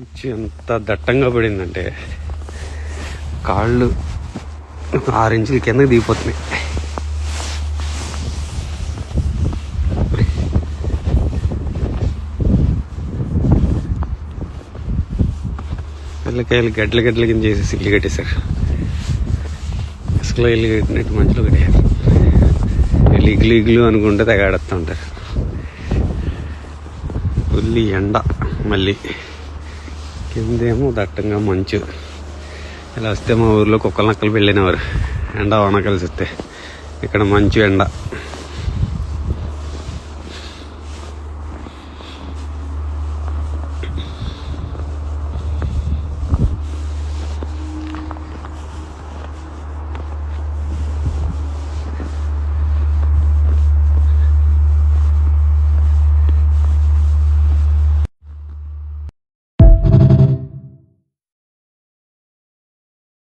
మంచి ఎంత దట్టంగా పడిందంటే కాళ్ళు 6 ఇంచుల కిందకి దిగిపోతున్నాయి. పిల్లకాయలు గడ్డల కింద చేసేసి ఇల్లు కట్టేశారు. ఇసుకలో ఇల్లు కట్టినట్టు మంచులో కట్టారు. ఇగ్లు అనుకుంటే తెగాడుతూ ఉంటారు. ఫుల్లి ఎండ, మళ్ళీ కిందేమో దట్టంగా మంచు. ఇలా వస్తే మా ఊర్లో కుక్కలు నక్కలు పెళ్ళినవారు ఎండ వాన కలిసి వస్తే. ఇక్కడ మంచు ఎండ.